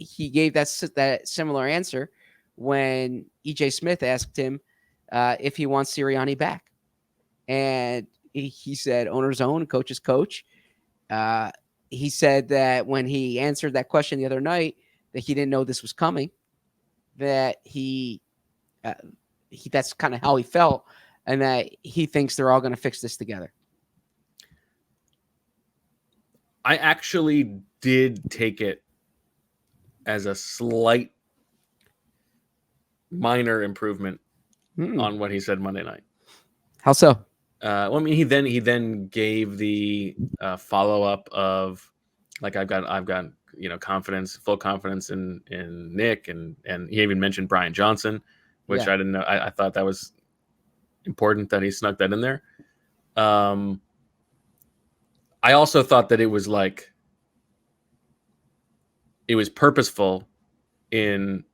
he gave that similar answer when EJ Smith asked him if he wants Sirianni back. And he said owner's own, coach's coach. He said that when he answered that question the other night, that he didn't know this was coming, that he that's kind of how he felt, and that he thinks they're all going to fix this together. I actually did take it as a slight minor improvement on what he said Monday night. How so? Well, I mean, he then gave the follow up of like I've got full confidence in Nick, and he even mentioned Brian Johnson, which I didn't know. I thought that was important that he snuck that in there. I also thought that it was purposeful in.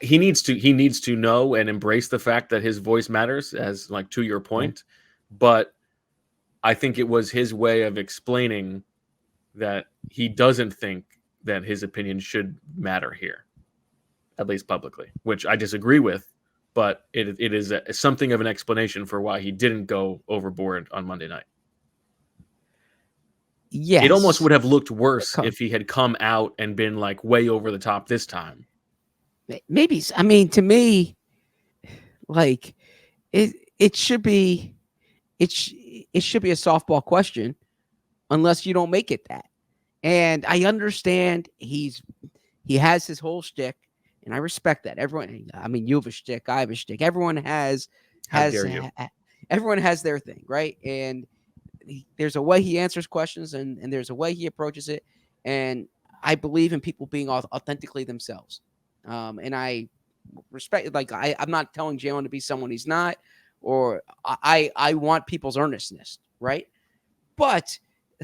He needs to know and embrace the fact that his voice matters, as like to your point, but I think it was his way of explaining that he doesn't think that his opinion should matter here, at least publicly, which I disagree with, but it is something of an explanation for why he didn't go overboard on Monday night. Yes. It almost would have looked worse if he had come out and been like way over the top this time. Maybe. I mean, to me, like it should be a softball question unless you don't make it that. And I understand he has his whole shtick, and I respect that. Everyone, I mean, you have a shtick, I have a shtick. Everyone everyone has their thing, right? And there's a way he answers questions, and there's a way he approaches it. And I believe in people being authentically themselves. And I respect, like, I'm not telling Jalen to be someone he's not, or I want people's earnestness, right? But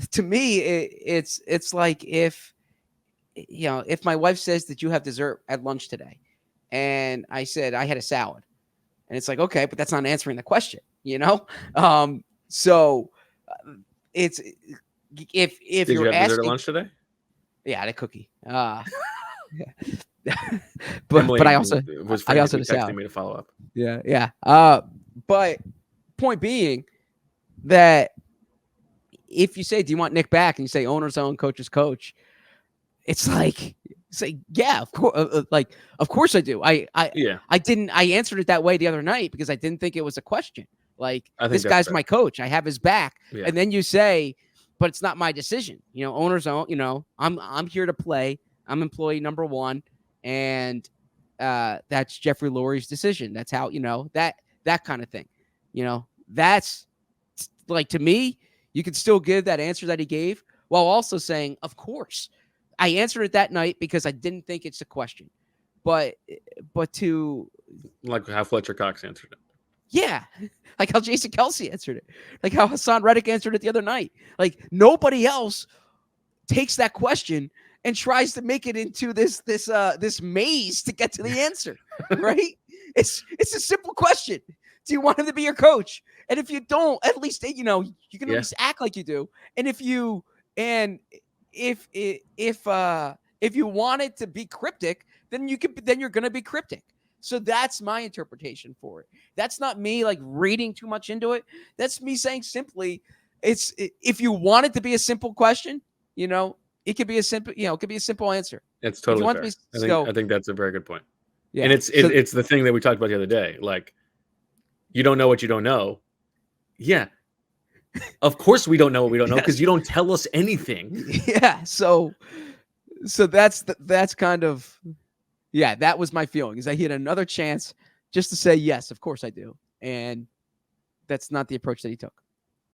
to me, it's like if my wife says that you have dessert at lunch today, and I said I had a salad, and it's like, okay, but that's not answering the question, So it's if Did you're you have asking, dessert at lunch today? Yeah, I had a cookie. Emily but I also texting me to follow up. Yeah. But point being that if you say, "Do you want Nick back?" and you say owner's own, coach's coach, it's like say, "Yeah, of course." Of course I do. I answered it that way the other night because I didn't think it was a question. Like, this guy's my coach. I have his back. Yeah. And then you say, "But it's not my decision." Owner's own. I'm here to play. I'm employee number one. And that's Jeffrey Lurie's decision. That's how, that kind of thing. That's like, to me, you can still give that answer that he gave while also saying, of course, I answered it that night because I didn't think it's a question. But to, like how Fletcher Cox answered it. Yeah. Like how Jason Kelce answered it. Like how Hassan Reddick answered it the other night. Like, nobody else takes that question and tries to make it into this maze to get to the answer, right? It's a simple question. Do you want him to be your coach? And if you don't, at least you can at least act like you do. And if you want it to be cryptic, then you're gonna be cryptic. So that's my interpretation for it. That's not me like reading too much into it. That's me saying simply, if you want it to be a simple question, it could be a simple, it could be a simple answer. It's totally fair. I think that's a very good point. Yeah. And it's the thing that we talked about the other day. Like, you don't know what you don't know. Yeah. Of course we don't know what we don't know because you don't tell us anything. Yeah. So that's kind of, that was my feeling, is that he had another chance just to say, yes, of course I do. And that's not the approach that he took.